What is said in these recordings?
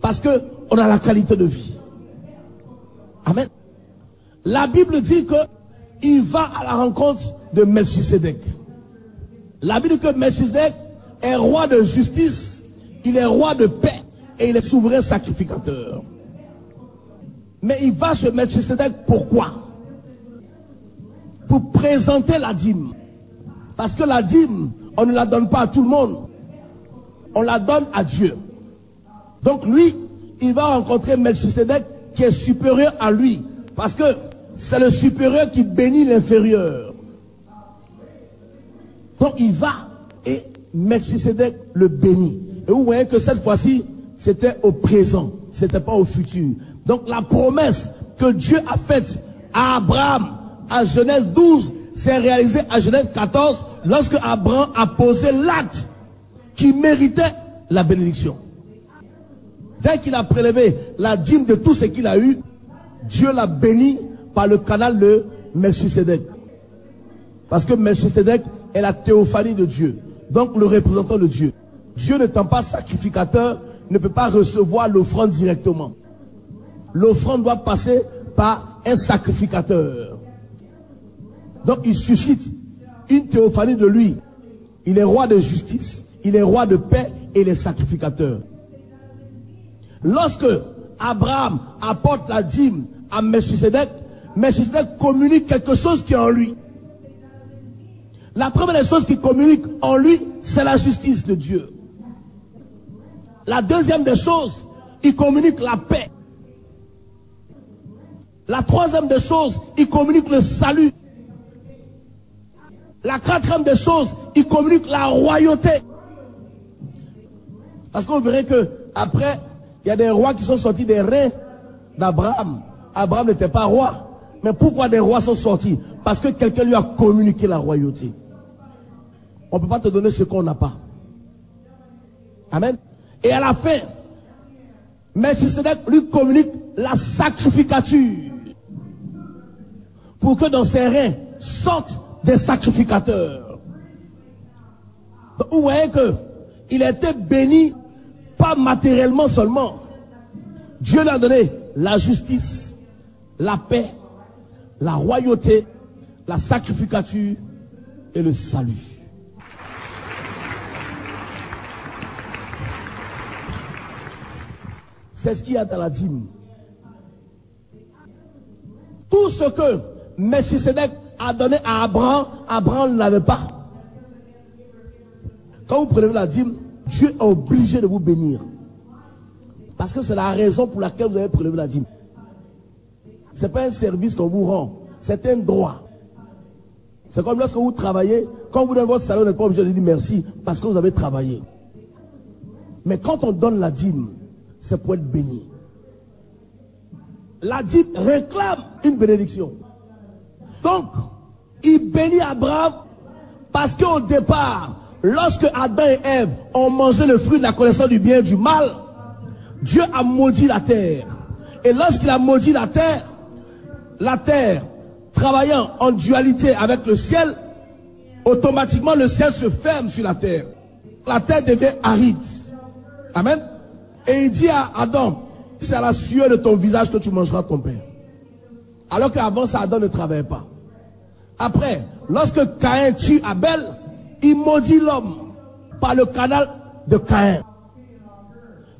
Parce qu'on a la qualité de vie. Amen. La Bible dit qu'il va à la rencontre de Melchisedec. La Bible dit que Melchisedec est roi de justice, il est roi de paix et il est souverain sacrificateur. Mais il va chez Melchisedec pourquoi? Pour présenter la dîme. Parce que la dîme, on ne la donne pas à tout le monde. On la donne à Dieu. Donc lui, il va rencontrer Melchisedec qui est supérieur à lui. Parce que c'est le supérieur qui bénit l'inférieur. Donc il va et Melchisedec le bénit. Et vous voyez que cette fois-ci, c'était au présent. C'était pas au futur. Donc la promesse que Dieu a faite à Abraham à Genèse 12 s'est réalisée à Genèse 14 lorsque Abraham a posé l'acte qui méritait la bénédiction. Dès qu'il a prélevé la dîme de tout ce qu'il a eu, Dieu l'a béni par le canal de Melchisedec. Parce que Melchisedec est la théophanie de Dieu. Donc le représentant de Dieu. Dieu n'étant pas sacrificateur, ne peut pas recevoir l'offrande directement. L'offrande doit passer par un sacrificateur. Donc il suscite une théophanie de lui. Il est roi de justice, il est roi de paix et il est sacrificateur. Lorsque Abraham apporte la dîme à Melchisedec, Melchisedec communique quelque chose qui est en lui. La première des choses qu'il communique en lui, c'est la justice de Dieu. La deuxième des choses, il communique la paix. La troisième des choses, il communique le salut. La quatrième des choses, il communique la royauté. Parce qu'on verrait que après, il y a des rois qui sont sortis des reins d'Abraham. Abraham n'était pas roi. Mais pourquoi des rois sont sortis? Parce que quelqu'un lui a communiqué la royauté. On ne peut pas te donner ce qu'on n'a pas. Amen. Et à la fin, Melchisedec lui communique la sacrificature. Pour que dans ses reins sortent des sacrificateurs. Donc, vous voyez qu'il a été béni, pas matériellement seulement. Dieu lui a donné la justice, la paix, la royauté, la sacrificature et le salut. C'est ce qu'il y a dans la dîme. Tout ce que Melchisedec a donné à Abraham, Abraham ne l'avait pas. Quand vous prélevez la dîme, Dieu est obligé de vous bénir. Parce que c'est la raison pour laquelle vous avez prélevé la dîme. Ce n'est pas un service qu'on vous rend, c'est un droit. C'est comme lorsque vous travaillez, quand vous donnez votre salaire, vous n'êtes pas obligé de dire merci parce que vous avez travaillé. Mais quand on donne la dîme, c'est pour être béni. La dîme réclame une bénédiction. Donc, il bénit Abraham parce qu'au départ, lorsque Adam et Ève ont mangé le fruit de la connaissance du bien et du mal, Dieu a maudit la terre. Et lorsqu'il a maudit la terre travaillant en dualité avec le ciel, automatiquement le ciel se ferme sur la terre. La terre devient aride. Amen. Et il dit à Adam, c'est à la sueur de ton visage que tu mangeras ton pain. Alors qu'avant ça, Adam ne travaillait pas. Après, lorsque Caïn tue Abel, il maudit l'homme par le canal de Caïn.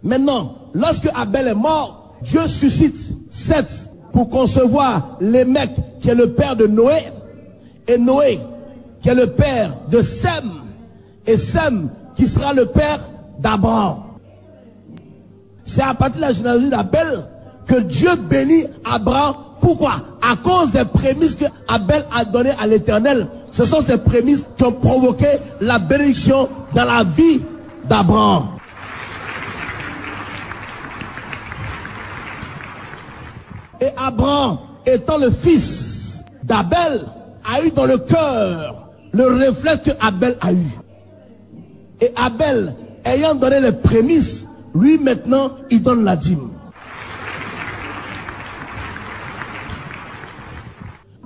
Maintenant, lorsque Abel est mort, Dieu suscite Seth pour concevoir Lémec qui est le père de Noé, et Noé qui est le père de Sem, et Sem qui sera le père d'Abraham. C'est à partir de la généalogie d'Abel que Dieu bénit Abraham. Pourquoi? À cause des prémices que Abel a données à l'Éternel. Ce sont ces prémices qui ont provoqué la bénédiction dans la vie d'Abraham. Et Abraham, étant le fils d'Abel, a eu dans le cœur le réflexe que Abel a eu. Et Abel, ayant donné les prémices, lui maintenant, il donne la dîme.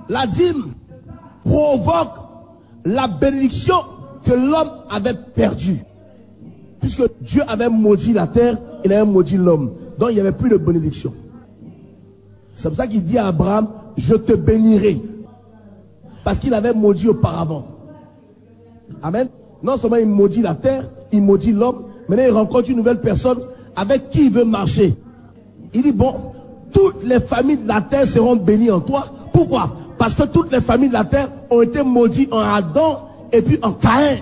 La dîme provoque la bénédiction que l'homme avait perdue. puisque Dieu avait maudit la terre, il avait maudit l'homme. Donc il n'y avait plus de bénédiction. C'est pour ça qu'il dit à Abraham, je te bénirai. Parce qu'il avait maudit auparavant. Amen. Non seulement il maudit la terre, il maudit l'homme, maintenant il rencontre une nouvelle personne avec qui il veut marcher. Il dit, bon, toutes les familles de la terre seront bénies en toi. Pourquoi? Parce que toutes les familles de la terre ont été maudites en Adam et puis en Caïn.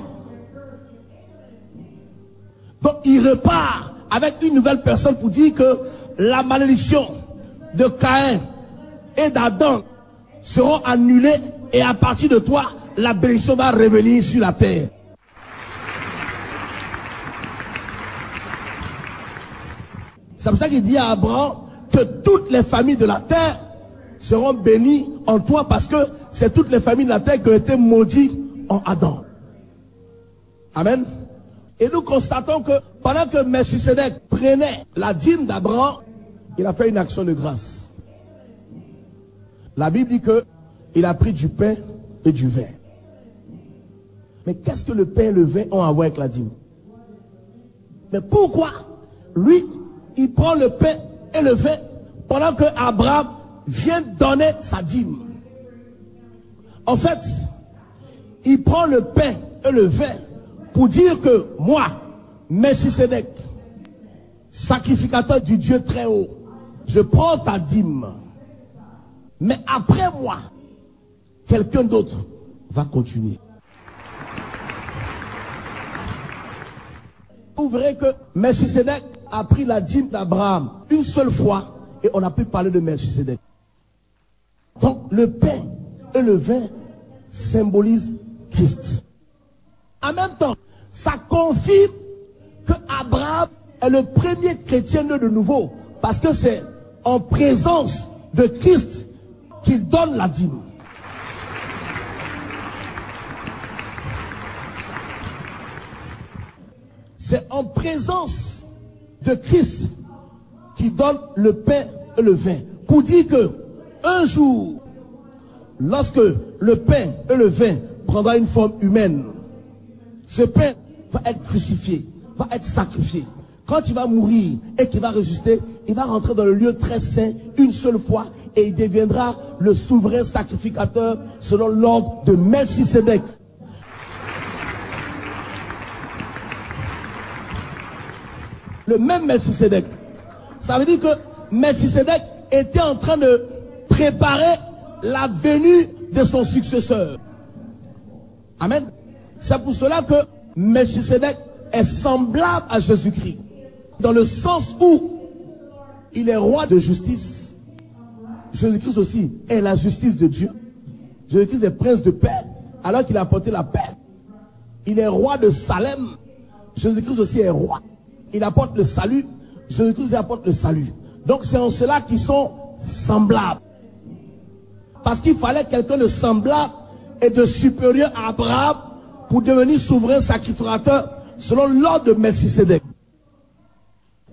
Donc il repart avec une nouvelle personne pour dire que la malédiction de Caïn et d'Adam seront annulées et à partir de toi, la bénédiction va revenir sur la terre. C'est pour ça qu'il dit à Abraham que toutes les familles de la terre seront bénies en toi parce que c'est toutes les familles de la terre qui ont été maudites en Adam. Amen. Et nous constatons que pendant que Melchisedec prenait la dîme d'Abraham, il a fait une action de grâce. La Bible dit que il a pris du pain et du vin. Mais qu'est-ce que le pain et le vin ont à voir avec la dîme? Mais pourquoi lui, il prend le pain et le vin pendant que Abraham vient donner sa dîme? En fait, il prend le pain et le vin pour dire que moi, Melchisedec, sacrificateur du Dieu très haut, je prends ta dîme. Mais après moi, quelqu'un d'autre va continuer. Vous verrez que Melchisedec a pris la dîme d'Abraham une seule fois et on a pu parler de Melchisedec. Donc le pain et le vin symbolisent Christ. En même temps, ça confirme que Abraham est le premier chrétien né de nouveau parce que c'est en présence de Christ qu'il donne la dîme. C'est en présence de Christ qui donne le pain et le vin. Pour dire que un jour, lorsque le pain et le vin prendra une forme humaine, ce pain va être crucifié, va être sacrifié. Quand il va mourir et qu'il va ressusciter, il va rentrer dans le lieu très saint une seule fois et il deviendra le souverain sacrificateur selon l'ordre de Melchisedec. Le même Melchisedec. Ça veut dire que Melchisedec était en train de préparer la venue de son successeur. Amen. C'est pour cela que Melchisedec est semblable à Jésus-Christ. Dans le sens où il est roi de justice. Jésus-Christ aussi est la justice de Dieu. Jésus-Christ est prince de paix alors qu'il a apporté la paix. Il est roi de Salem. Jésus-Christ aussi est roi. Il apporte le salut. Jésus-Christ apporte le salut. Donc c'est en cela qu'ils sont semblables. Parce qu'il fallait quelqu'un de semblable et de supérieur à Abraham pour devenir souverain sacrificateur selon l'ordre de Melchisedec.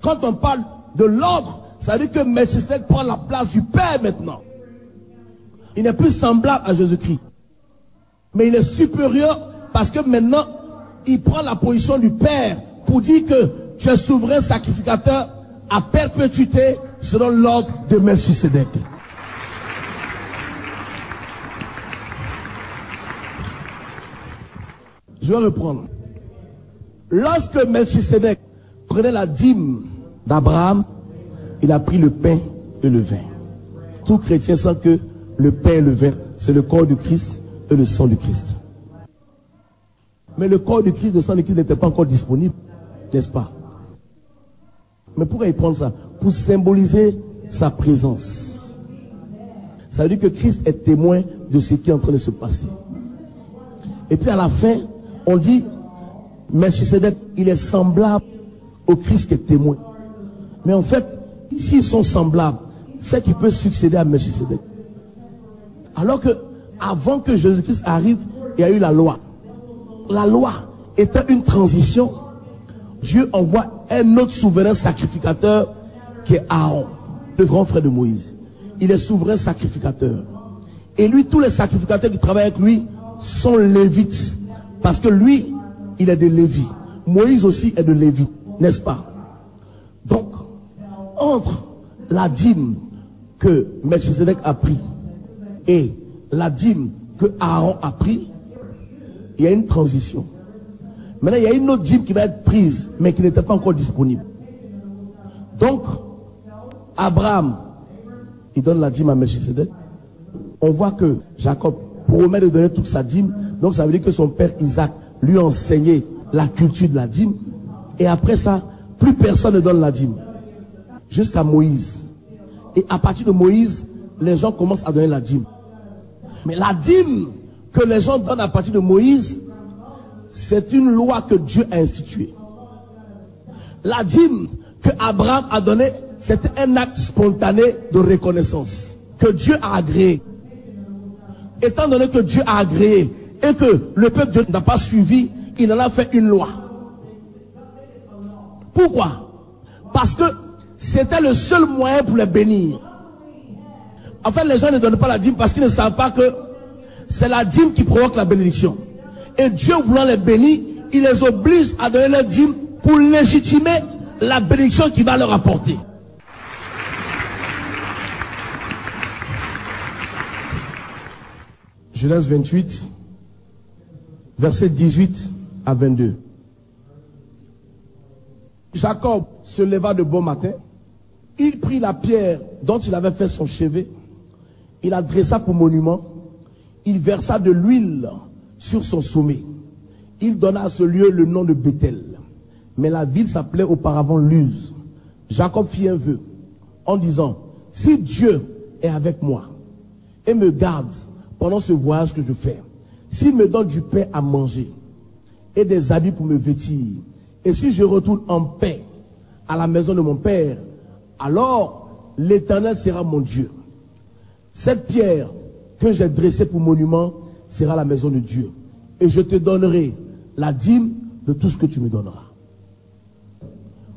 Quand on parle de l'ordre, ça veut dire que Melchisedec prend la place du Père maintenant. Il n'est plus semblable à Jésus-Christ. Mais il est supérieur parce que maintenant, il prend la position du Père pour dire que tu es souverain sacrificateur à perpétuité selon l'ordre de Melchisedec. Je vais reprendre. Lorsque Melchisedec prenait la dîme d'Abraham, il a pris le pain et le vin. Tout chrétien sent que le pain et le vin, c'est le corps du Christ et le sang du Christ. Mais le corps du Christ, le sang du Christ n'était pas encore disponible, n'est-ce pas? Mais pourquoi il prend ça? Pour symboliser sa présence. Ça veut dire que Christ est témoin de ce qui est en train de se passer. Et puis à la fin, on dit, Melchisedec, il est semblable au Christ qui est témoin. Mais en fait, s'ils sont semblables, c'est qui peut succéder à Melchisedec. Alors que, avant que Jésus-Christ arrive, il y a eu la loi. La loi étant une transition, Dieu envoie un autre souverain sacrificateur qui est Aaron, le grand frère de Moïse. Il est souverain sacrificateur. Et lui, tous les sacrificateurs qui travaillent avec lui sont lévites. Parce que lui, il est de Lévi. Moïse aussi est de Lévi, n'est-ce pas? Donc, entre la dîme que Melchizedek a pris et la dîme que Aaron a pris, il y a une transition. Maintenant, il y a une autre dîme qui va être prise, mais qui n'était pas encore disponible. Donc, Abraham, il donne la dîme à Melchizedek. On voit que Jacob promet de donner toute sa dîme. Donc, ça veut dire que son père Isaac lui a enseigné la culture de la dîme. Et après ça, plus personne ne donne la dîme. Jusqu'à Moïse. Et à partir de Moïse, les gens commencent à donner la dîme. Mais la dîme que les gens donnent à partir de Moïse, c'est une loi que Dieu a instituée. La dîme que Abraham a donnée, c'était un acte spontané de reconnaissance que Dieu a agréé. Étant donné que Dieu a agréé et que le peuple de Dieu n'a pas suivi, il en a fait une loi. Pourquoi? Parce que c'était le seul moyen pour les bénir. En fait, les gens ne donnent pas la dîme parce qu'ils ne savent pas que c'est la dîme qui provoque la bénédiction. Et Dieu voulant les bénir, il les oblige à donner leur dîme pour légitimer la bénédiction qu'il va leur apporter. Genèse 28, versets 18 à 22. Jacob se leva de bon matin. Il prit la pierre dont il avait fait son chevet. Il la dressa pour monument. Il versa de l'huile sur son sommet. Il donna à ce lieu le nom de Bethel. Mais la ville s'appelait auparavant Luz. Jacob fit un vœu en disant: si Dieu est avec moi et me garde pendant ce voyage que je fais, s'il me donne du pain à manger et des habits pour me vêtir, et si je retourne en paix à la maison de mon père, alors l'Éternel sera mon Dieu. Cette pierre que j'ai dressée pour monument sera la maison de Dieu. Et je te donnerai la dîme de tout ce que tu me donneras.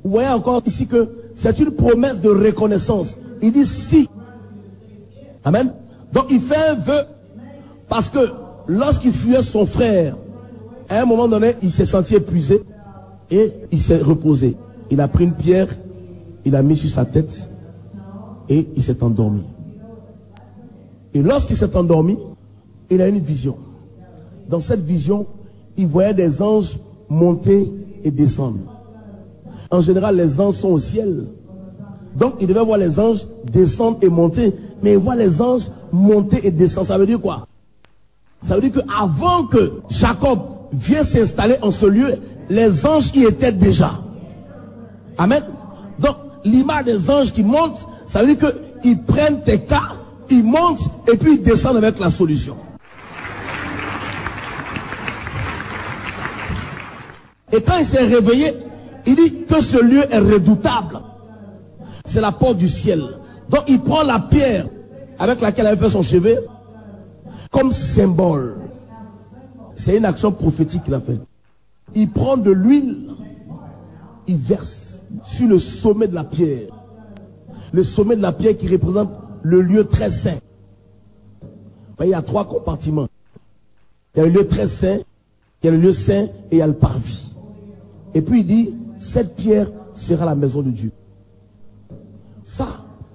Vous voyez encore ici que c'est une promesse de reconnaissance. Il dit si. Amen. Donc il fait un vœu parce que lorsqu'il fuyait son frère, à un moment donné, il s'est senti épuisé et il s'est reposé. Il a pris une pierre, il a mis sur sa tête et il s'est endormi. Et lorsqu'il s'est endormi, il a une vision. Dans cette vision, il voyait des anges monter et descendre. En général, les anges sont au ciel. Donc, il devait voir les anges descendre et monter. Mais il voit les anges monter et descendre. Ça veut dire quoi? Ça veut dire qu'avant que Jacob vienne s'installer en ce lieu, les anges y étaient déjà. Amen. Donc, l'image des anges qui montent, ça veut dire qu'ils prennent tes cas, ils montent et puis ils descendent avec la solution. Et quand il s'est réveillé, il dit que ce lieu est redoutable. C'est la porte du ciel. Donc il prend la pierre avec laquelle il avait fait son chevet comme symbole. C'est une action prophétique qu'il a faite. Il prend de l'huile, il verse sur le sommet de la pierre. Le sommet de la pierre qui représente le lieu très saint. Il y a 3 compartiments. Il y a le lieu très saint, il y a le lieu saint et il y a le parvis. Et puis il dit, cette pierre sera la maison de Dieu. Ça,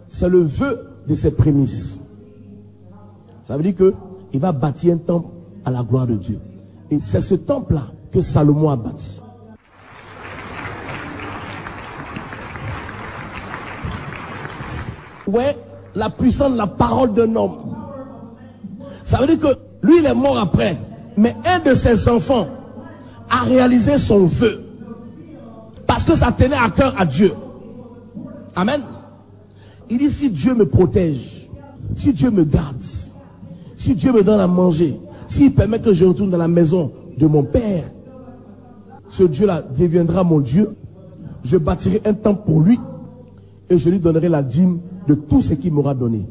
c'est le vœu de ses prémices. Ça veut dire qu'il va bâtir un temple à la gloire de Dieu. Et c'est ce temple-là que Salomon a bâti. Ouais, la puissance de la parole d'un homme. Ça veut dire que lui, il est mort après. Mais un de ses enfants a réalisé son vœu. Parce que ça tenait à cœur à Dieu. Amen. Il dit, si Dieu me protège, si Dieu me garde, si Dieu me donne à manger, s'il permet que je retourne dans la maison de mon père, ce Dieu-là deviendra mon Dieu. Je bâtirai un temple pour lui et je lui donnerai la dîme de tout ce qu'il m'aura donné.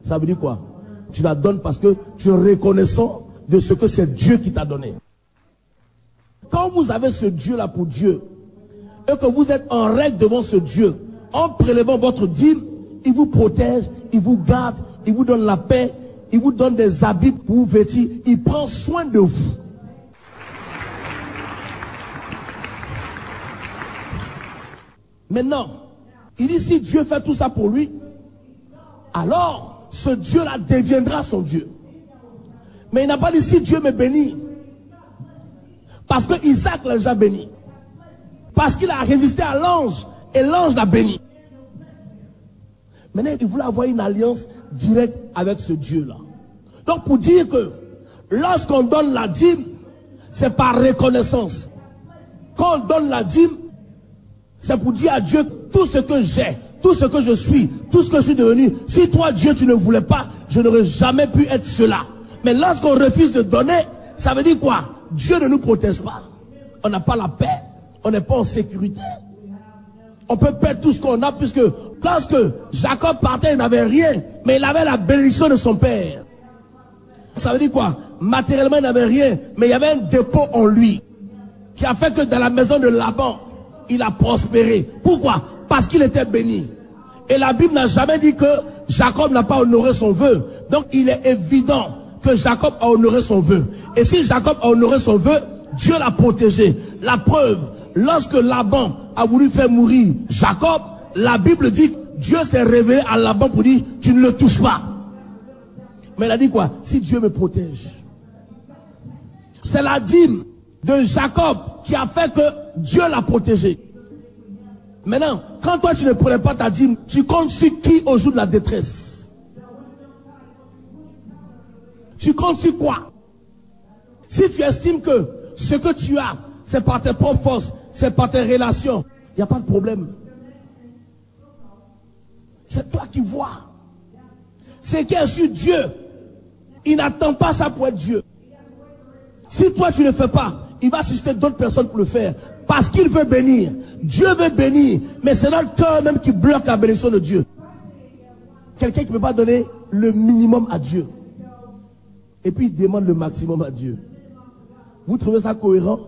Ça veut dire quoi? Tu la donnes parce que tu es reconnaissant de ce que c'est Dieu qui t'a donné. Quand vous avez ce Dieu-là pour Dieu, et que vous êtes en règle devant ce Dieu, en prélevant votre dîme, il vous protège, il vous garde, il vous donne la paix, il vous donne des habits pour vous vêtir, il prend soin de vous. Maintenant, il dit si Dieu fait tout ça pour lui, alors ce Dieu-là deviendra son Dieu. Mais il n'a pas dit si Dieu me bénit. Parce que Isaac l'a déjà béni. Parce qu'il a résisté à l'ange et l'ange l'a béni. Maintenant, il voulait avoir une alliance directe avec ce Dieu-là. Donc pour dire que lorsqu'on donne la dîme, c'est par reconnaissance. Quand on donne la dîme, c'est pour dire à Dieu tout ce que j'ai, tout ce que je suis, tout ce que je suis devenu. Si toi, Dieu, tu ne voulais pas, je n'aurais jamais pu être cela. Mais lorsqu'on refuse de donner, ça veut dire quoi? Dieu ne nous protège pas. On n'a pas la paix. On n'est pas en sécurité. On peut perdre tout ce qu'on a, puisque lorsque Jacob partait, il n'avait rien, mais il avait la bénédiction de son père. Ça veut dire quoi? Matériellement, il n'avait rien, mais il y avait un dépôt en lui qui a fait que dans la maison de Laban, il a prospéré. Pourquoi? Parce qu'il était béni. Et la Bible n'a jamais dit que Jacob n'a pas honoré son vœu. Donc il est évident que Jacob a honoré son vœu. Et si Jacob a honoré son vœu, Dieu l'a protégé. La preuve, lorsque Laban a voulu faire mourir Jacob, la Bible dit que Dieu s'est révélé à Laban pour dire tu ne le touches pas. Mais il a dit quoi? Si Dieu me protège. C'est la dîme de Jacob qui a fait que Dieu l'a protégé. Maintenant, quand toi tu ne prenais pas ta dîme, tu comptes sur qui au jour de la détresse? Tu comptes sur quoi? Si tu estimes que ce que tu as, c'est par tes propres forces, c'est par tes relations, il n'y a pas de problème. C'est toi qui vois. C'est qui est sur Dieu. Il n'attend pas ça pour être Dieu. Si toi tu ne le fais pas, il va susciter d'autres personnes pour le faire. Parce qu'il veut bénir. Dieu veut bénir. Mais c'est notre cœur même qui bloque la bénédiction de Dieu. Quelqu'un qui ne peut pas donner le minimum à Dieu. Et puis il demande le maximum à Dieu. Vous trouvez ça cohérent?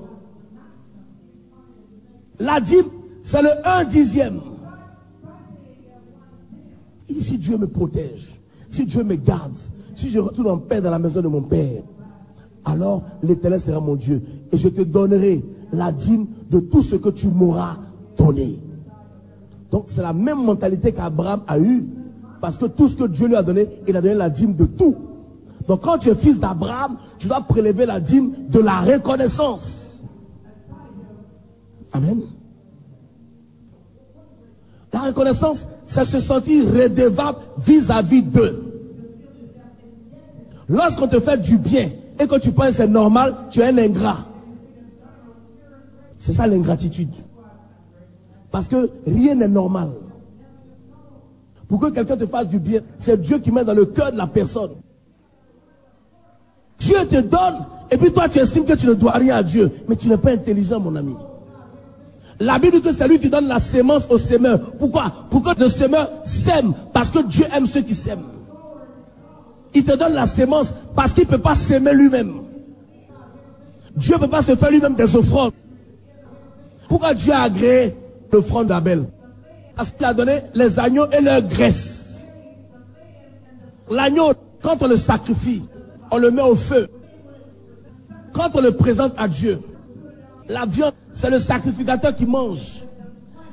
La dîme, c'est le 1/10. Il dit si Dieu me protège, si Dieu me garde, si je retourne en paix dans la maison de mon Père, alors l'Éternel sera mon Dieu. Et je te donnerai la dîme de tout ce que tu m'auras donné. Donc c'est la même mentalité qu'Abraham a eue. Parce que tout ce que Dieu lui a donné, il a donné la dîme de tout. Donc quand tu es fils d'Abraham, tu dois prélever la dîme de la reconnaissance. Amen. La reconnaissance, c'est se sentir redevable vis-à-vis d'eux. Lorsqu'on te fait du bien et que tu penses que c'est normal, tu es un ingrat. C'est ça l'ingratitude. Parce que rien n'est normal. Pour que quelqu'un te fasse du bien, c'est Dieu qui met dans le cœur de la personne. Dieu te donne, et puis toi tu estimes que tu ne dois rien à Dieu. Mais tu n'es pas intelligent, mon ami. La Bible dit que c'est lui qui donne la sémence au semeur. Pourquoi? Pour que le semeur sème. Parce que Dieu aime ceux qui sèment. Il te donne la sémence parce qu'il ne peut pas s'aimer lui-même. Dieu ne peut pas se faire lui-même des offrandes. Pourquoi Dieu a agréé l'offrande d'Abel? Parce qu'il a donné les agneaux et leur graisse. L'agneau, quand on le sacrifie, on le met au feu. Quand on le présente à Dieu, la viande, c'est le sacrificateur qui mange.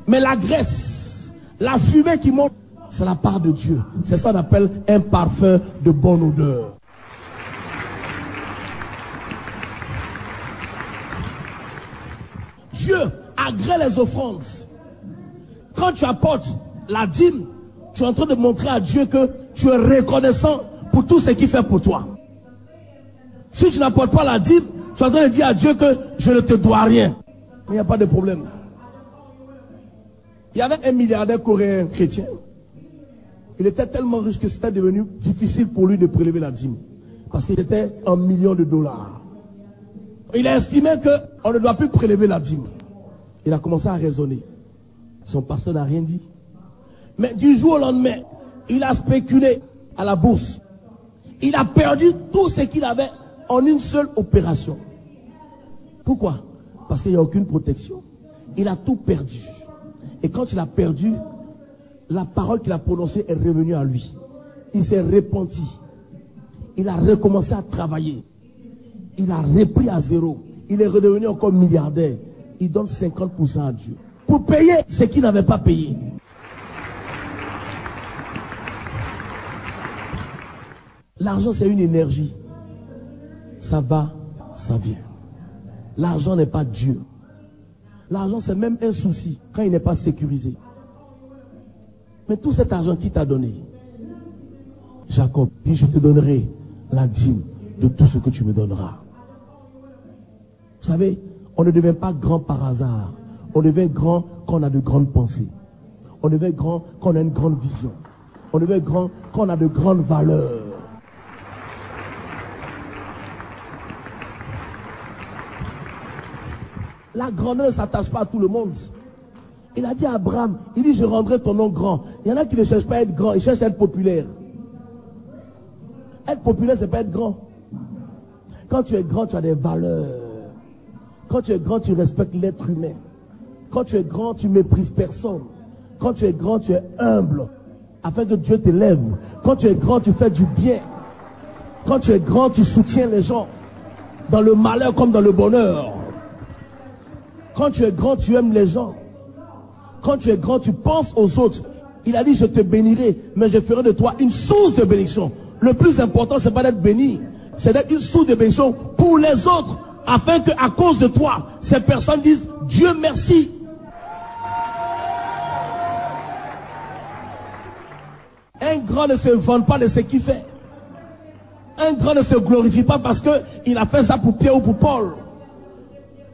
Mais la graisse, la fumée qui monte, c'est la part de Dieu. C'est ça qu'on appelle un parfum de bonne odeur. Dieu agrée les offrandes. Quand tu apportes la dîme, tu es en train de montrer à Dieu que tu es reconnaissant pour tout ce qu'il fait pour toi. Si tu n'apportes pas la dîme, tu es en train de dire à Dieu que je ne te dois rien. Mais il n'y a pas de problème. Il y avait un milliardaire coréen chrétien. Il était tellement riche que c'était devenu difficile pour lui de prélever la dîme. Parce qu'il était $1 million. Il a estimé qu'on ne doit plus prélever la dîme. Il a commencé à raisonner. Son pasteur n'a rien dit. Mais du jour au lendemain, il a spéculé à la bourse. Il a perdu tout ce qu'il avait en une seule opération. Pourquoi? Parce qu'il n'y a aucune protection. Il a tout perdu. Et quand il a perdu, la parole qu'il a prononcée est revenue à lui. Il s'est repenti. Il a recommencé à travailler. Il a repris à zéro. Il est redevenu encore milliardaire. Il donne 50% à Dieu. pour payer ce qu'ils n'avaient pas payé. L'argent, c'est une énergie. Ça va, ça vient. L'argent n'est pas Dieu. L'argent, c'est même un souci quand il n'est pas sécurisé. Mais tout cet argent qui t'a donné, Jacob dit, je te donnerai la dîme de tout ce que tu me donneras. Vous savez, on ne devient pas grand par hasard. On devient grand quand on a de grandes pensées. On devient grand quand on a une grande vision. On devient grand quand on a de grandes valeurs. La grandeur ne s'attache pas à tout le monde. Il a dit à Abraham, il dit, je rendrai ton nom grand. Il y en a qui ne cherchent pas à être grand, ils cherchent à être populaire. Être populaire, c'est pas être grand. Quand tu es grand, tu as des valeurs. Quand tu es grand, tu respectes l'être humain. Quand tu es grand, tu méprises personne. Quand tu es grand, tu es humble, afin que Dieu t'élève. Quand tu es grand, tu fais du bien. Quand tu es grand, tu soutiens les gens, dans le malheur comme dans le bonheur. Quand tu es grand, tu aimes les gens. Quand tu es grand, tu penses aux autres. Il a dit, je te bénirai, mais je ferai de toi une source de bénédiction. Le plus important, c'est pas d'être béni, c'est d'être une source de bénédiction pour les autres, afin que, à cause de toi, ces personnes disent, Dieu merci. Un grand ne se vante pas de ce qu'il fait. Un grand ne se glorifie pas parce qu'il a fait ça pour Pierre ou pour Paul.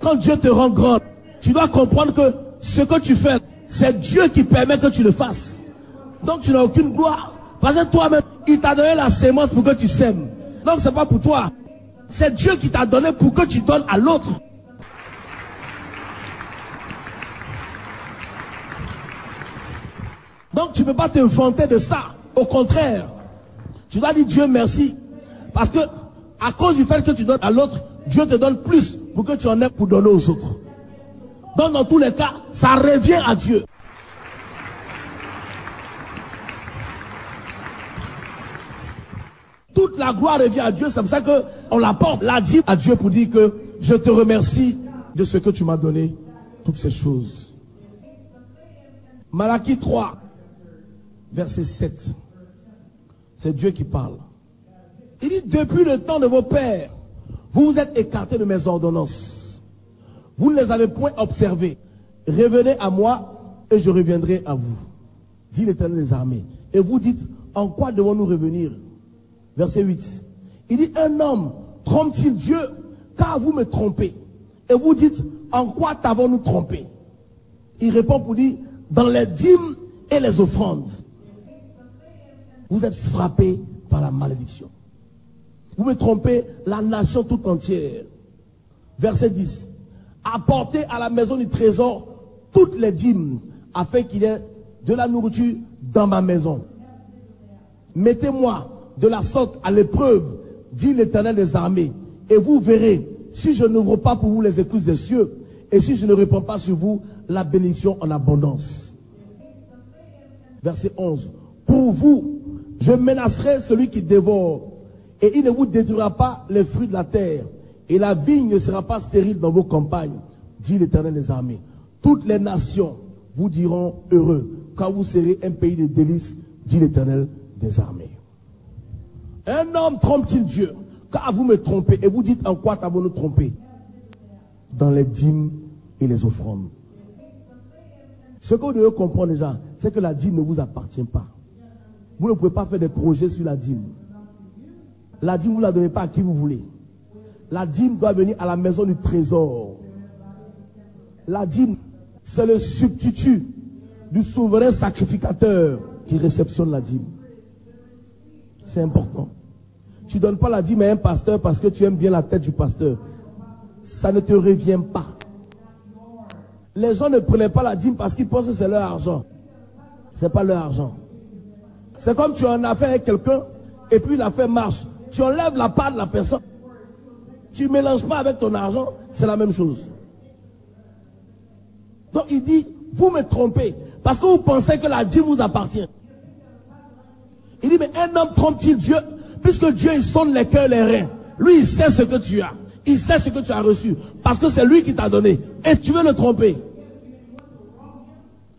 Quand Dieu te rend grand, tu dois comprendre que ce que tu fais, c'est Dieu qui permet que tu le fasses. Donc tu n'as aucune gloire. Parce que toi-même, il t'a donné la sémence pour que tu sèmes. Donc c'est pas pour toi. C'est Dieu qui t'a donné pour que tu donnes à l'autre. Donc tu ne peux pas te vanter de ça. Au contraire, tu dois dire Dieu merci. Parce que à cause du fait que tu donnes à l'autre, Dieu te donne plus pour que tu en aies pour donner aux autres. Donc dans tous les cas, ça revient à Dieu. Toute la gloire revient à Dieu. C'est pour ça qu'on l'apporte, la dîme à Dieu pour dire que je te remercie de ce que tu m'as donné, toutes ces choses. Malachie 3, verset 7. C'est Dieu qui parle. Il dit, depuis le temps de vos pères, vous vous êtes écartés de mes ordonnances. Vous ne les avez point observées. Revenez à moi et je reviendrai à vous, dit l'Éternel des armées. Et vous dites, en quoi devons-nous revenir? Verset 8. Il dit, un homme trompe-t-il Dieu, car vous me trompez? Et vous dites, en quoi t'avons-nous trompé? Il répond pour dire, dans les dîmes et les offrandes. Vous êtes frappés par la malédiction. Vous me trompez, la nation toute entière. Verset 10. Apportez à la maison du trésor toutes les dîmes, afin qu'il y ait de la nourriture dans ma maison. Mettez-moi de la sorte à l'épreuve, dit l'Éternel des armées, et vous verrez si je n'ouvre pas pour vous les écluses des cieux, et si je ne répands pas sur vous la bénédiction en abondance. Verset 11. Pour vous, je menacerai celui qui dévore, et il ne vous détruira pas les fruits de la terre, et la vigne ne sera pas stérile dans vos campagnes, dit l'Éternel des armées. Toutes les nations vous diront heureux, car vous serez un pays de délices, dit l'Éternel des armées. Un homme trompe-t-il Dieu, car vous me trompez, et vous dites, en quoi t'avons-nous trompé? Dans les dîmes et les offrandes. Ce que vous devez comprendre déjà, c'est que la dîme ne vous appartient pas. Vous ne pouvez pas faire des projets sur la dîme. La dîme, vous ne la donnez pas à qui vous voulez. La dîme doit venir à la maison du trésor. La dîme, c'est le substitut du souverain sacrificateur qui réceptionne la dîme. C'est important. Tu ne donnes pas la dîme à un pasteur parce que tu aimes bien la tête du pasteur. Ça ne te revient pas. Les gens ne prenaient pas la dîme parce qu'ils pensent que c'est leur argent. Ce n'est pas leur argent. C'est comme tu en as fait avec quelqu'un et puis l'affaire marche. Tu enlèves la part de la personne. Tu ne mélanges pas avec ton argent, c'est la même chose. Donc il dit, vous me trompez parce que vous pensez que la dîme vous appartient. Il dit, mais un homme trompe-t-il Dieu? Puisque Dieu, il sonde les cœurs, les reins. Lui, il sait ce que tu as. Il sait ce que tu as reçu. Parce que c'est lui qui t'a donné. Et tu veux le tromper.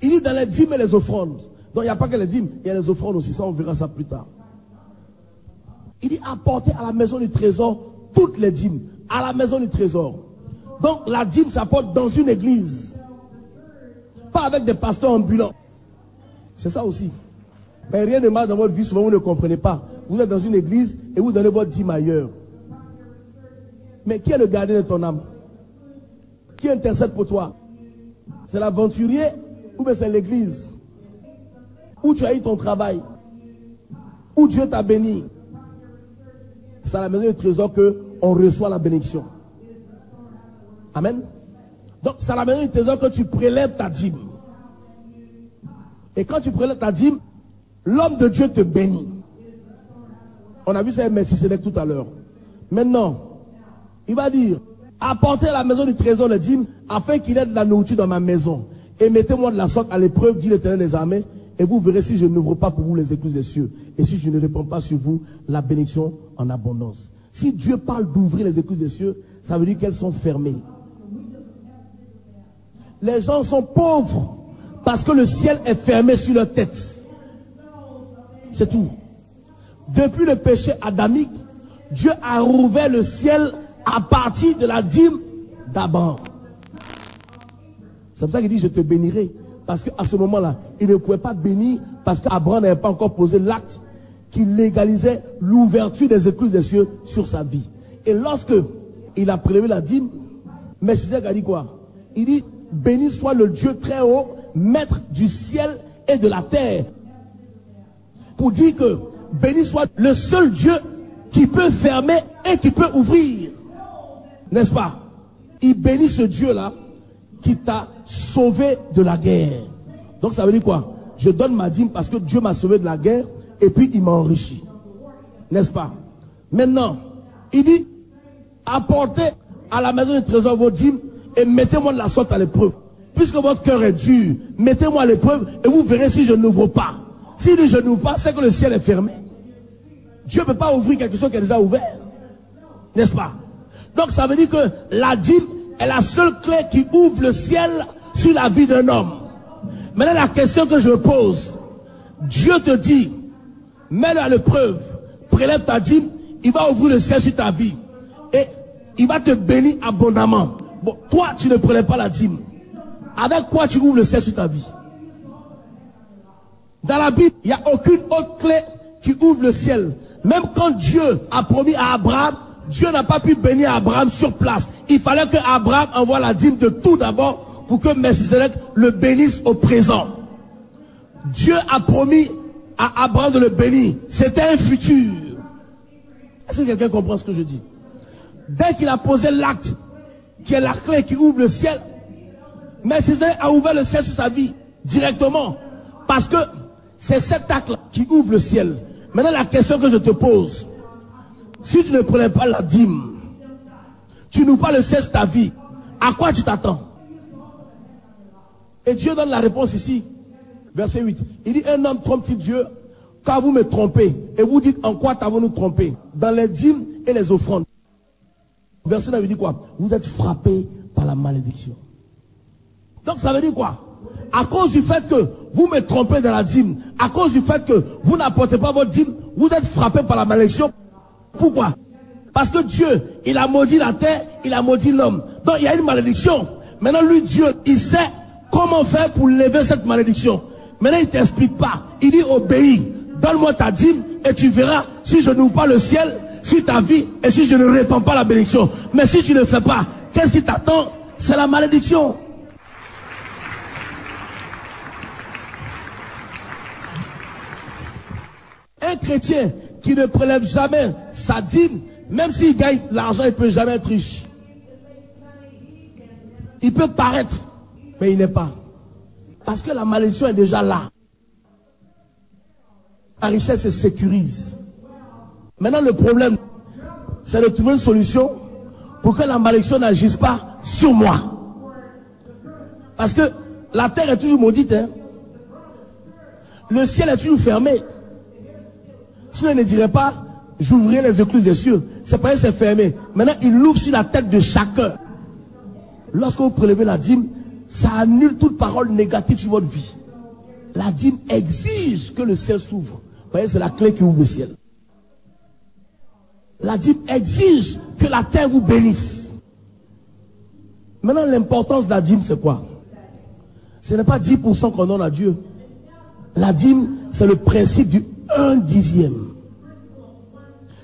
Il dit dans les dîmes et les offrandes. Donc il n'y a pas que les dîmes, il y a les offrandes aussi. Ça, on verra ça plus tard. Il dit apportez à la maison du trésor toutes les dîmes. À la maison du trésor. Donc la dîme s'apporte dans une église. Pas avec des pasteurs ambulants. C'est ça aussi. Mais rien de mal dans votre vie, souvent vous ne comprenez pas. Vous êtes dans une église et vous donnez votre dîme ailleurs. Mais qui est le gardien de ton âme? Qui intercède pour toi? C'est l'aventurier ou bien c'est l'église? Où tu as eu ton travail? Où Dieu t'a béni? C'est à la maison du trésor qu'on reçoit la bénédiction. Amen. Donc c'est à la maison du trésor que tu prélèves ta dîme. Et quand tu prélèves ta dîme, l'homme de Dieu te bénit. On a vu ça avec Melchisedec tout à l'heure. Maintenant, il va dire, apportez à la maison du trésor les dîmes, afin qu'il ait de la nourriture dans ma maison. Et mettez-moi de la sorte à l'épreuve, dit l'Éternel des armées, et vous verrez si je n'ouvre pas pour vous les écluses des cieux, et si je ne répands pas sur vous la bénédiction en abondance. Si Dieu parle d'ouvrir les écluses des cieux, ça veut dire qu'elles sont fermées. Les gens sont pauvres parce que le ciel est fermé sur leur tête. C'est tout. Depuis le péché adamique, Dieu a rouvert le ciel à partir de la dîme d'Abraham. C'est pour ça qu'il dit je te bénirai. Parce qu'à ce moment-là, il ne pouvait pas bénir parce qu'Abraham n'avait pas encore posé l'acte qui légalisait l'ouverture des écluses des cieux sur sa vie. Et lorsque il a prélevé la dîme, Melchisedec a dit quoi? Il dit béni soit le Dieu très haut, maître du ciel et de la terre. Pour dire que béni soit le seul Dieu qui peut fermer et qui peut ouvrir. N'est-ce pas? Il bénit ce Dieu-là qui t'a sauvé de la guerre. Donc ça veut dire quoi? Je donne ma dîme parce que Dieu m'a sauvé de la guerre et puis il m'a enrichi. N'est-ce pas? Maintenant, il dit apportez à la maison du trésor vos dîmes et mettez-moi de la sorte à l'épreuve. Puisque votre cœur est dur, mettez-moi à l'épreuve et vous verrez si je n'ouvre pas. S'il dit je n'ouvre pas, c'est que le ciel est fermé. Dieu ne peut pas ouvrir quelque chose qui est déjà ouvert. N'est-ce pas? Donc ça veut dire que la dîme est la seule clé qui ouvre le ciel sur la vie d'un homme. Maintenant la question que je me pose, Dieu te dit, mets-le à l'épreuve, prélève ta dîme, il va ouvrir le ciel sur ta vie. Et il va te bénir abondamment. Bon, toi tu ne prélèves pas la dîme. Avec quoi tu ouvres le ciel sur ta vie? Dans la Bible, il n'y a aucune autre clé qui ouvre le ciel. Même quand Dieu a promis à Abraham, Dieu n'a pas pu bénir Abraham sur place. Il fallait que Abraham envoie la dîme de tout d'abord pour que Melchisedec le bénisse au présent. Dieu a promis à Abraham de le bénir. C'était un futur. Est-ce que quelqu'un comprend ce que je dis? Dès qu'il a posé l'acte, qui est la clé qui ouvre le ciel, Melchisedec a ouvert le ciel sur sa vie directement. Parce que c'est cet acte qui ouvre le ciel. Maintenant la question que je te pose, si tu ne prenais pas la dîme, tu n'ouvres pas le ciel sur ta vie, à quoi tu t'attends? Et Dieu donne la réponse ici. Verset 8. Il dit un homme trompe-t-il Dieu? Quand vous me trompez, et vous dites en quoi t'avons-nous trompé? Dans les dîmes et les offrandes. Verset 9 il dit quoi? Vous êtes frappés par la malédiction. Donc ça veut dire quoi? À cause du fait que vous me trompez dans la dîme, à cause du fait que vous n'apportez pas votre dîme, vous êtes frappés par la malédiction. Pourquoi? Parce que Dieu, il a maudit la terre, il a maudit l'homme. Donc il y a une malédiction. Maintenant lui, Dieu, il sait comment faire pour lever cette malédiction. Maintenant il ne t'explique pas. Il dit obéis, donne-moi ta dîme et tu verras si je n'ouvre pas le ciel sur ta vie et si je ne répands pas la bénédiction. Mais si tu ne le fais pas, qu'est-ce qui t'attend? C'est la malédiction. Un chrétien qui ne prélève jamais sa dîme, même s'il gagne l'argent, il ne peut jamais être riche. Il peut paraître, mais il n'est pas. Parce que la malédiction est déjà là. La richesse se sécurise. Maintenant le problème, c'est de trouver une solution pour que la malédiction n'agisse pas sur moi. Parce que la terre est toujours maudite. Hein? Le ciel est toujours fermé. Sinon, il ne dirait pas, j'ouvrirai les écluses des cieux. C'est pas que c'est fermé. Maintenant, il l'ouvre sur la tête de chacun. Lorsque vous prélevez la dîme, ça annule toute parole négative sur votre vie. La dîme exige que le ciel s'ouvre. Vous voyez, c'est la clé qui ouvre le ciel. La dîme exige que la terre vous bénisse. Maintenant, l'importance de la dîme, c'est quoi? Ce n'est pas 10% qu'on donne à Dieu. La dîme, c'est le principe du 1/10.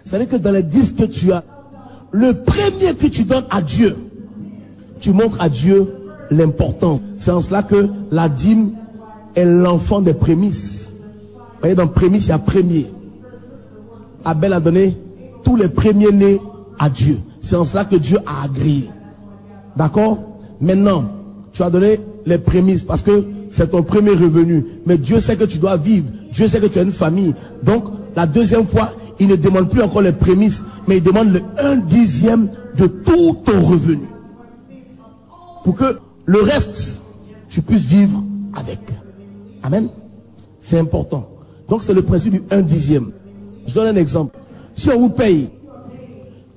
C'est-à-dire que dans les 10 que tu as, le premier que tu donnes à Dieu, tu montres à Dieu l'importance. C'est en cela que la dîme est l'enfant des prémices. Vous voyez, dans prémices, il y a premier. Abel a donné tous les premiers-nés à Dieu. C'est en cela que Dieu a agréé. D'accord? Maintenant, tu as donné les prémices parce que c'est ton premier revenu. Mais Dieu sait que tu dois vivre. Dieu sait que tu as une famille. Donc, la deuxième fois, il ne demande plus encore les prémices, mais il demande le 1/10 de tout ton revenu. Pour que le reste, tu puisses vivre avec. Amen. C'est important. Donc, c'est le principe du 1/10. Je donne un exemple. Si on vous paye,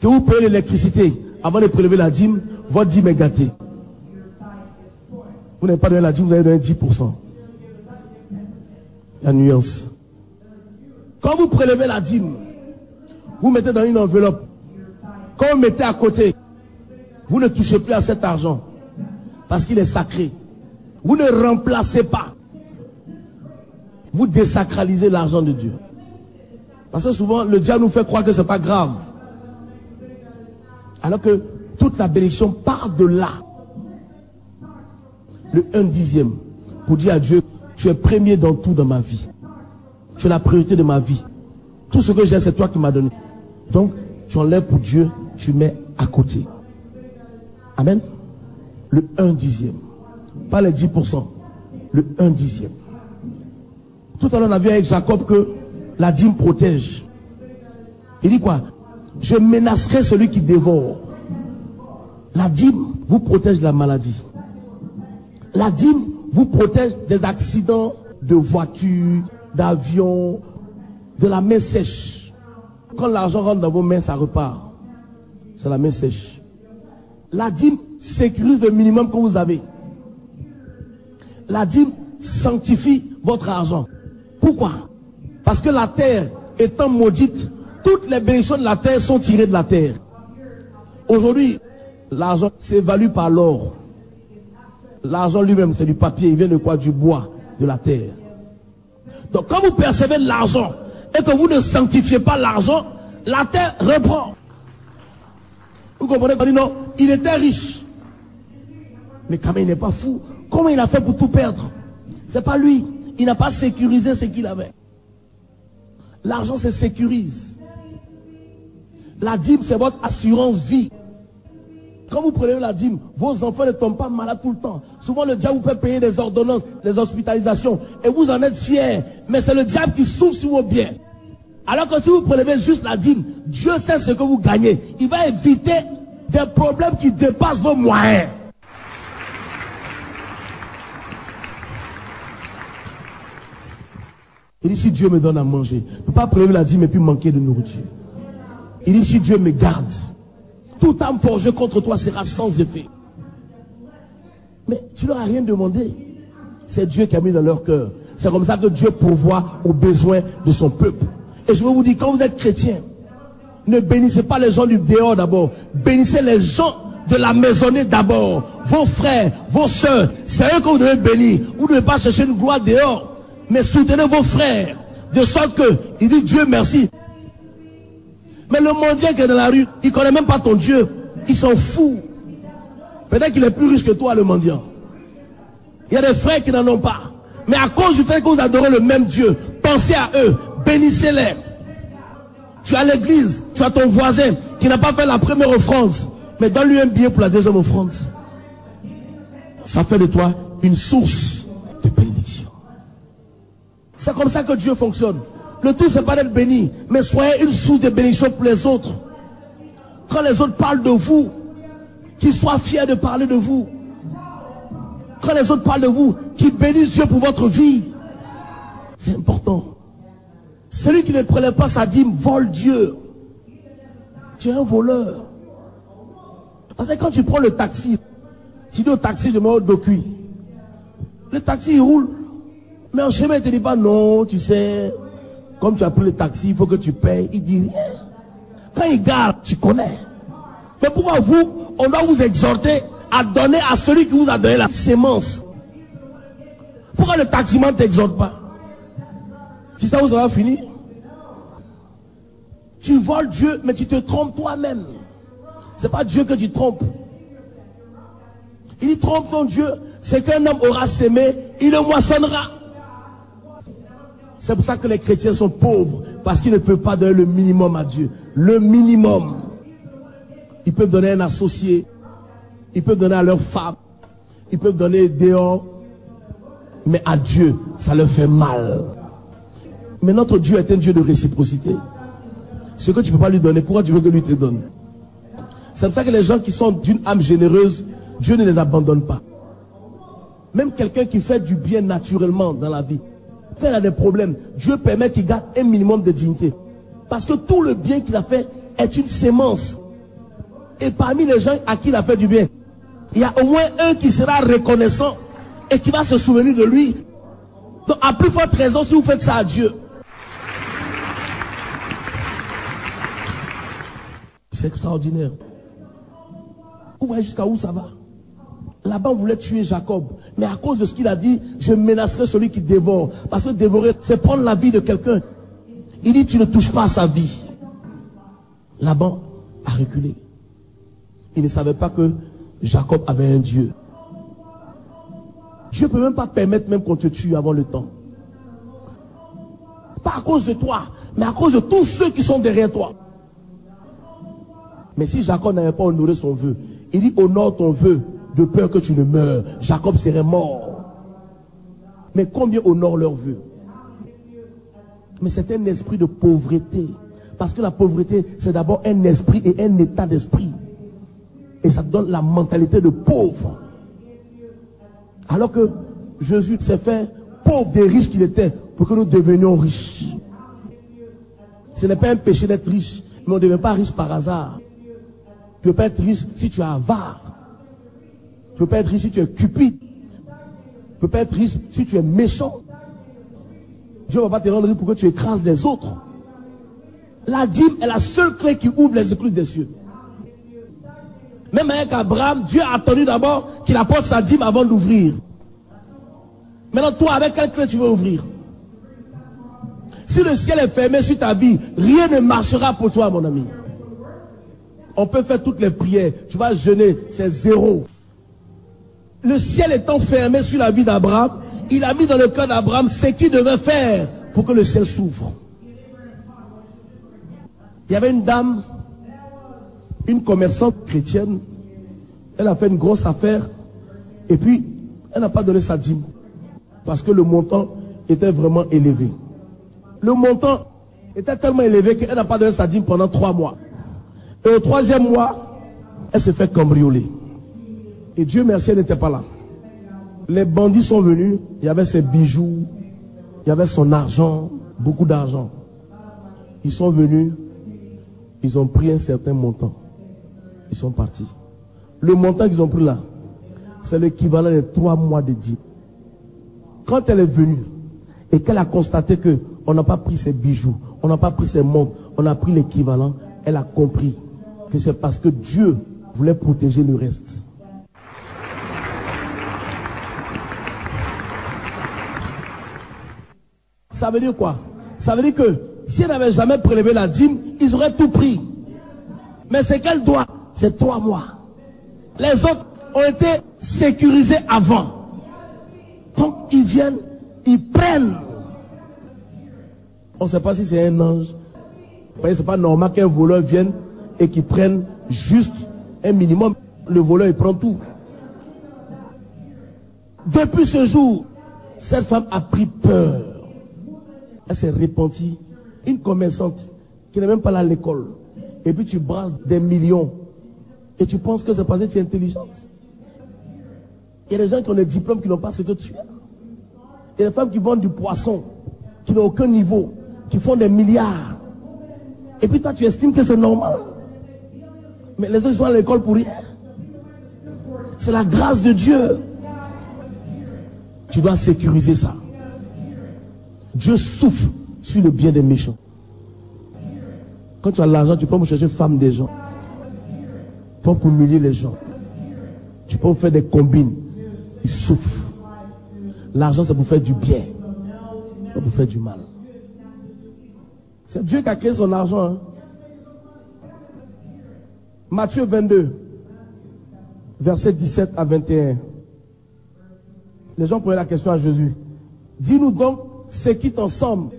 que vous payez l'électricité avant de prélever la dîme, votre dîme est gâtée. Vous n'avez pas donné la dîme, vous avez donné 10%. La nuance. Quand vous prélevez la dîme, vous mettez dans une enveloppe. Quand vous mettez à côté, vous ne touchez plus à cet argent. Parce qu'il est sacré. Vous ne remplacez pas. Vous désacralisez l'argent de Dieu. Parce que souvent, le diable nous fait croire que ce n'est pas grave. Alors que toute la bénédiction part de là. Le 1/10. Pour dire à Dieu, tu es premier dans tout dans ma vie. Tu es la priorité de ma vie. Tout ce que j'ai, c'est toi qui m'as donné. Donc, tu enlèves pour Dieu, tu mets à côté. Amen. Le 1/10. Pas les 10%. Le 1/10. Tout à l'heure, on a vu avec Jacob que la dîme protège. Il dit quoi? Je menacerai celui qui dévore. La dîme vous protège de la maladie. La dîme vous protège des accidents de voiture, d'avion, de la main sèche. Quand l'argent rentre dans vos mains, ça repart. C'est la main sèche. La dîme sécurise le minimum que vous avez. La dîme sanctifie votre argent. Pourquoi? Parce que la terre étant maudite, toutes les bénédictions de la terre sont tirées de la terre. Aujourd'hui, l'argent s'évalue par l'or. L'argent lui-même, c'est du papier. Il vient de quoi? Du bois, de la terre. Donc, quand vous percevez l'argent et que vous ne sanctifiez pas l'argent, la terre reprend. Vous comprenez? On dit non, il était riche. Mais quand même, il n'est pas fou. Comment il a fait pour tout perdre? C'est pas lui. Il n'a pas sécurisé ce qu'il avait. L'argent se sécurise. La dîme, c'est votre assurance vie. Quand vous prenez la dîme, vos enfants ne tombent pas malades tout le temps. Souvent, le diable vous fait payer des ordonnances, des hospitalisations, et vous en êtes fiers. Mais c'est le diable qui souffle sur vos biens. Alors que si vous prélevez juste la dîme, Dieu sait ce que vous gagnez. Il va éviter des problèmes qui dépassent vos moyens. Il dit, si Dieu me donne à manger, je ne peux pas prélever la dîme et puis manquer de nourriture. Il dit, si Dieu me garde, toute âme forgée contre toi sera sans effet. Mais tu leur as rien demandé. C'est Dieu qui a mis dans leur cœur. C'est comme ça que Dieu pourvoit aux besoins de son peuple. Et je veux vous dire, quand vous êtes chrétien, ne bénissez pas les gens du dehors d'abord. Bénissez les gens de la maisonnée d'abord. Vos frères, vos soeurs, c'est eux que vous devez bénir. Vous ne devez pas chercher une gloire dehors. Mais soutenez vos frères. De sorte que, il dit Dieu merci. Mais le mendiant qui est dans la rue, il ne connaît même pas ton Dieu. Il s'en fout. Peut-être qu'il est plus riche que toi, le mendiant. Il y a des frères qui n'en ont pas. Mais à cause du fait que vous adorez le même Dieu, pensez à eux, bénissez-les. Tu as l'église, tu as ton voisin qui n'a pas fait la première offrande, mais donne-lui un billet pour la deuxième offrande. Ça fait de toi une source de bénédiction. C'est comme ça que Dieu fonctionne. Le tout, c'est pas d'être béni, mais soyez une source de bénédiction pour les autres. Quand les autres parlent de vous, qu'ils soient fiers de parler de vous. Quand les autres parlent de vous, qu'ils bénissent Dieu pour votre vie. C'est important. Celui qui ne prélève pas sa dîme vole Dieu. Tu es un voleur. Parce que quand tu prends le taxi, tu dis au taxi, je me mets au docuit. Le taxi, il roule. Mais en chemin, il ne te dit pas, non, tu sais, comme tu as pris le taxi, il faut que tu payes. Il dit rien. Quand il gare, tu connais. Mais pourquoi vous, on doit vous exhorter à donner à celui qui vous a donné la sémence? Pourquoi le taximan ne t'exhorte pas? Tu sais où ça va finir? Tu voles Dieu, mais tu te trompes toi-même. Ce n'est pas Dieu que tu trompes. Il dit, trompe ton Dieu, c'est qu'un homme aura sémé, il le moissonnera. C'est pour ça que les chrétiens sont pauvres, parce qu'ils ne peuvent pas donner le minimum à Dieu. Le minimum. Ils peuvent donner à un associé, ils peuvent donner à leur femme, ils peuvent donner dehors, mais à Dieu, ça leur fait mal. Mais notre Dieu est un Dieu de réciprocité. Ce que tu ne peux pas lui donner, pourquoi tu veux que lui te donne? C'est pour ça que les gens qui sont d'une âme généreuse, Dieu ne les abandonne pas. Même quelqu'un qui fait du bien naturellement dans la vie, quand il a des problèmes, Dieu permet qu'il garde un minimum de dignité. Parce que tout le bien qu'il a fait est une sémence. Et parmi les gens à qui il a fait du bien, il y a au moins un qui sera reconnaissant et qui va se souvenir de lui. Donc à plus forte raison si vous faites ça à Dieu. C'est extraordinaire. Vous voyez jusqu'à où ça va? Laban voulait tuer Jacob, mais à cause de ce qu'il a dit, je menacerai celui qui dévore. Parce que dévorer, c'est prendre la vie de quelqu'un. Il dit, tu ne touches pas à sa vie. Laban a reculé. Il ne savait pas que Jacob avait un Dieu. Dieu ne peut même pas permettre même qu'on te tue avant le temps. Pas à cause de toi, mais à cause de tous ceux qui sont derrière toi. Mais si Jacob n'avait pas honoré son vœu, il dit, honore ton vœu de peur que tu ne meurs. Jacob serait mort. Mais combien honorent leur vœu? Mais c'est un esprit de pauvreté. Parce que la pauvreté, c'est d'abord un esprit et un état d'esprit. Et ça donne la mentalité de pauvre. Alors que Jésus s'est fait pauvre des riches qu'il était pour que nous devenions riches. Ce n'est pas un péché d'être riche, mais on ne devient pas riche par hasard. Tu ne peux pas être riche si tu es avare. Tu ne peux pas être riche si tu es cupide. Tu ne peux pas être riche si tu es méchant. Dieu ne va pas te rendre riche pour que tu écrases les autres. La dîme est la seule clé qui ouvre les écluses des cieux. Même avec Abraham, Dieu a attendu d'abord qu'il apporte sa dîme avant d'ouvrir. Maintenant, toi, avec quelle clé tu veux ouvrir? Si le ciel est fermé sur ta vie, rien ne marchera pour toi, mon ami. On peut faire toutes les prières. Tu vas jeûner, c'est zéro. Le ciel étant fermé sur la vie d'Abraham, il a mis dans le cœur d'Abraham ce qu'il devait faire pour que le ciel s'ouvre. Il y avait une dame, une commerçante chrétienne. Elle a fait une grosse affaire. Et puis, elle n'a pas donné sa dîme. Parce que le montant était vraiment élevé. Le montant était tellement élevé qu'elle n'a pas donné sa dîme pendant 3 mois. Et au 3e mois, elle s'est fait cambrioler. Et Dieu merci, elle n'était pas là. Les bandits sont venus, il y avait ses bijoux, il y avait son argent, beaucoup d'argent. Ils sont venus, ils ont pris un certain montant. Ils sont partis. Le montant qu'ils ont pris là, c'est l'équivalent de 3 mois de dîme. Quand elle est venue et qu'elle a constaté que on n'a pas pris ses bijoux, on n'a pas pris ses montres, on a pris l'équivalent, elle a compris que c'est parce que Dieu voulait protéger le reste. Ça veut dire quoi? Ça veut dire que si elle n'avait jamais prélevé la dîme, ils auraient tout pris. Mais ce qu'elle doit, c'est 3 mois. Les autres ont été sécurisés avant. Donc ils viennent, ils prennent. On ne sait pas si c'est un ange. Ce n'est pas normal qu'un voleur vienne et qu'il prenne juste un minimum. Le voleur, il prend tout. Depuis ce jour, cette femme a pris peur. Elle s'est repentie. Une commerçante qui n'est même pas là à l'école. Et puis tu brasses des millions. Et tu penses que c'est parce que tu es intelligente. Il y a des gens qui ont des diplômes qui n'ont pas ce que tu as. Il y a des femmes qui vendent du poisson, qui n'ont aucun niveau, qui font des milliards. Et puis toi tu estimes que c'est normal. Mais les autres ils sont à l'école pour rien. C'est la grâce de Dieu. Tu dois sécuriser ça. Dieu souffle sur le bien des méchants. Quand tu as l'argent, tu peux me chercher femme des gens. Tu peux pour humilier les gens. Tu peux faire des combines. Il souffle. L'argent, c'est pour faire du bien. Pas pour faire du mal. C'est Dieu qui a créé son argent. Hein? Matthieu 22, versets 17 à 21. Les gens posaient la question à Jésus. Dis-nous donc, ce qui t'ensemble,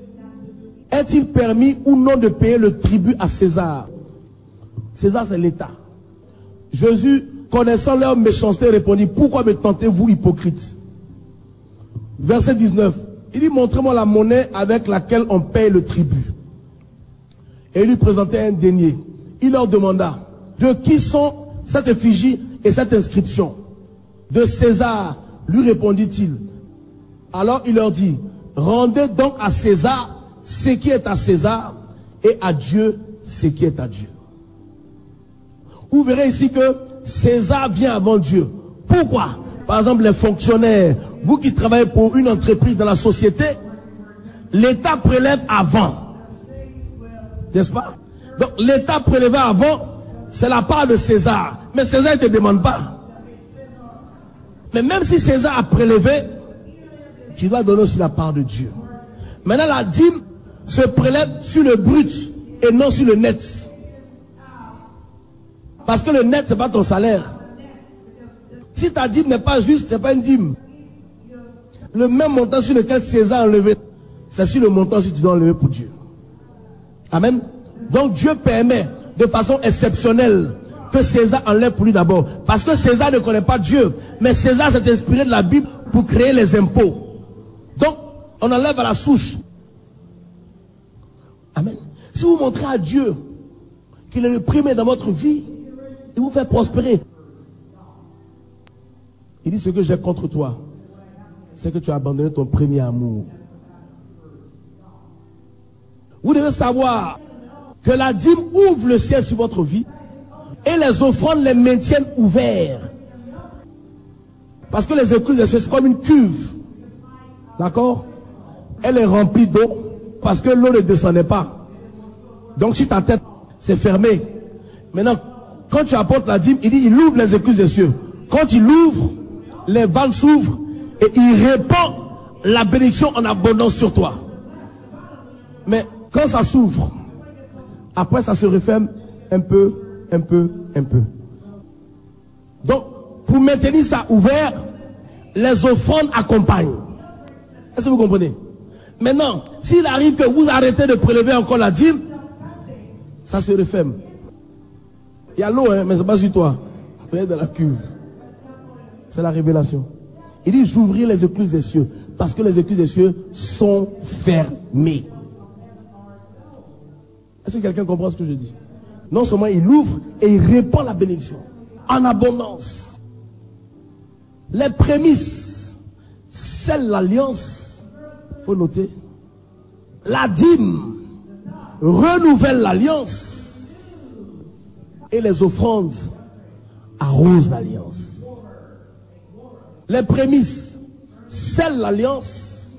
est-il permis ou non de payer le tribut à César? César, c'est l'État. Jésus, connaissant leur méchanceté, répondit, pourquoi me tentez-vous, hypocrite? Verset 19, il dit, montrez-moi la monnaie avec laquelle on paye le tribut. Et il lui présentait un denier. Il leur demanda, de qui sont cette effigie et cette inscription? De César, lui répondit-il. Alors il leur dit, rendez donc à César ce qui est à César et à Dieu ce qui est à Dieu. Vous verrez ici que César vient avant Dieu. Pourquoi? Par exemple, les fonctionnaires, vous qui travaillez pour une entreprise dans la société, l'État prélève avant. N'est-ce pas? Donc l'État prélevait avant, c'est la part de César. Mais César ne te demande pas. Mais même si César a prélevé, tu dois donner aussi la part de Dieu. Maintenant, la dîme se prélève sur le brut et non sur le net. Parce que le net, ce n'est pas ton salaire. Si ta dîme n'est pas juste, ce n'est pas une dîme. Le même montant sur lequel César a enlevé, c'est sur le montant que tu dois enlever pour Dieu. Amen. Donc Dieu permet de façon exceptionnelle que César enlève pour lui d'abord. Parce que César ne connaît pas Dieu. Mais César s'est inspiré de la Bible pour créer les impôts. Donc, on enlève à la souche. Amen. Si vous montrez à Dieu qu'il est le premier dans votre vie, il vous fait prospérer. Il dit, ce que j'ai contre toi, c'est que tu as abandonné ton premier amour. Vous devez savoir que la dîme ouvre le ciel sur votre vie et les offrandes les maintiennent ouverts. Parce que les écluses des cieux, c'est comme une cuve. D'accord? Elle est remplie d'eau parce que l'eau ne descendait pas. Donc si ta tête c'est fermé. Maintenant, quand tu apportes la dîme, il dit, il ouvre les écluses des cieux. Quand il ouvre, les vannes s'ouvrent et il répand la bénédiction en abondance sur toi. Mais quand ça s'ouvre, après ça se referme un peu. Donc, pour maintenir ça ouvert, les offrandes accompagnent. Est-ce que vous comprenez? Maintenant, s'il arrive que vous arrêtez de prélever encore la dîme, ça se referme. Il y a l'eau, hein, mais ce n'est pas sur toi. C'est dans la cuve. C'est la révélation. Il dit, j'ouvrirai les écluses des cieux, parce que les écluses des cieux sont fermées. Est-ce que quelqu'un comprend ce que je dis? Non seulement il ouvre et il répand la bénédiction en abondance. Les prémices, scellent l'alliance. Il faut noter. La dîme renouvelle l'alliance. Et les offrandes arrosent l'alliance. Les prémices scellent l'alliance.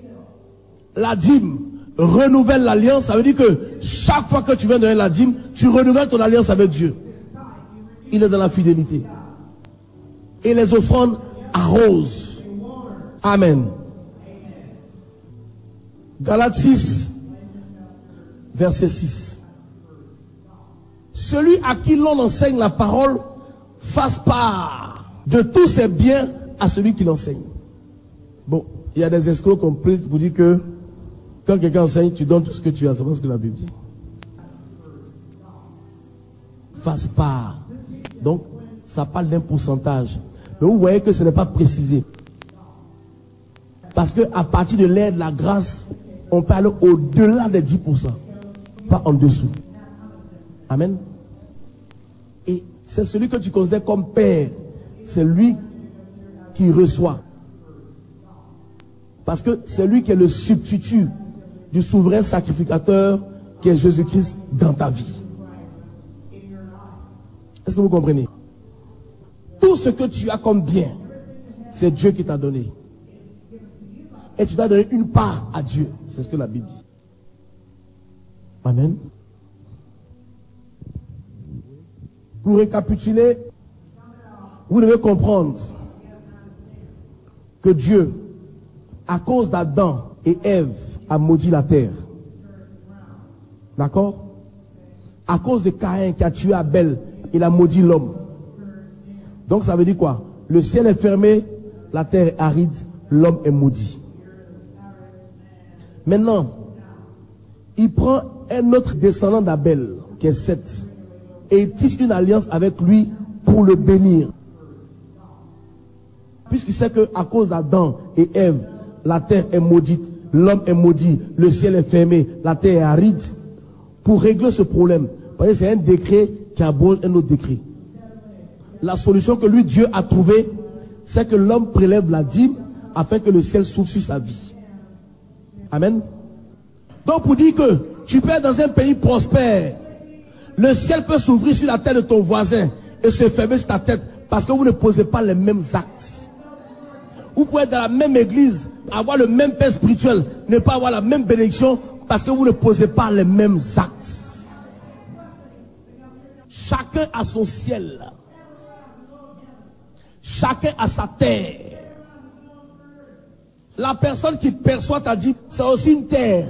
La dîme renouvelle l'alliance. Ça veut dire que chaque fois que tu viens donner la dîme, tu renouvelles ton alliance avec Dieu. Il est dans la fidélité. Et les offrandes arrosent. Amen. Galates 6, verset 6. Celui à qui l'on enseigne la parole fasse part de tous ses biens à celui qui l'enseigne. Bon, il y a des escrocs qu'on prie pour dire que quand quelqu'un enseigne, tu donnes tout ce que tu as. C'est pas ce que la Bible dit. Fasse part. Donc, ça parle d'un pourcentage. Mais vous voyez que ce n'est pas précisé. Parce qu'à partir de l'ère de la grâce, on peut aller au-delà des 10%. Pas en dessous. Amen. Et c'est celui que tu considères comme père. C'est lui qui reçoit. Parce que c'est lui qui est le substitut du souverain sacrificateur qui est Jésus-Christ dans ta vie. Est-ce que vous comprenez? Tout ce que tu as comme bien, c'est Dieu qui t'a donné. et tu dois donner une part à Dieu. C'est ce que la Bible dit. Amen. Pour récapituler, vous devez comprendre que Dieu, à cause d'Adam et Ève, a maudit la terre. D'accord? À cause de Caïn qui a tué Abel, il a maudit l'homme. Donc ça veut dire quoi? Le ciel est fermé, la terre est aride, l'homme est maudit. Maintenant, il prend un autre descendant d'Abel, qui est Seth, et il tisse une alliance avec lui pour le bénir. Puisqu'il sait qu'à cause d'Adam et Ève, la terre est maudite, l'homme est maudit, le ciel est fermé, la terre est aride. Pour régler ce problème, parce que c'est un décret qui abroge un autre décret. La solution que lui, Dieu a trouvée, c'est que l'homme prélève la dîme afin que le ciel s'ouvre sur sa vie. Amen. Donc pour dire que tu peux être dans un pays prospère, le ciel peut s'ouvrir sur la tête de ton voisin et se fermer sur ta tête parce que vous ne posez pas les mêmes actes. Vous pouvez être dans la même église, avoir le même père spirituel, ne pas avoir la même bénédiction parce que vous ne posez pas les mêmes actes. Chacun a son ciel. Chacun a sa terre. La personne qui perçoit ta dîme, c'est aussi une terre.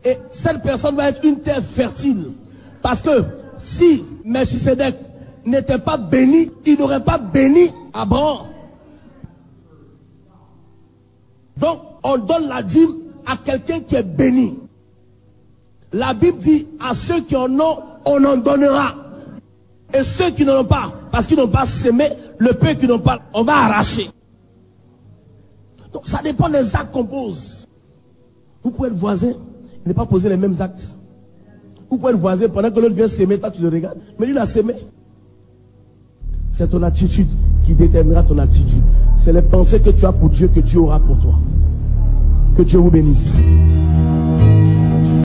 Et cette personne va être une terre fertile. Parce que si Melchisedec n'était pas béni, il n'aurait pas béni Abraham. Donc, on donne la dîme à quelqu'un qui est béni. La Bible dit, à ceux qui en ont, on en donnera. Et ceux qui n'en ont pas, parce qu'ils n'ont pas semé, le peu qui n'ont pas, on va arracher. Donc, ça dépend des actes qu'on pose. Vous pouvez être voisin, et ne pas poser les mêmes actes. Vous pouvez être voisin, pendant que l'autre vient s'aimer, toi tu le regardes. Mais lui, il a s'aimé. C'est ton attitude qui déterminera ton attitude. C'est les pensées que tu as pour Dieu que Dieu aura pour toi. Que Dieu vous bénisse.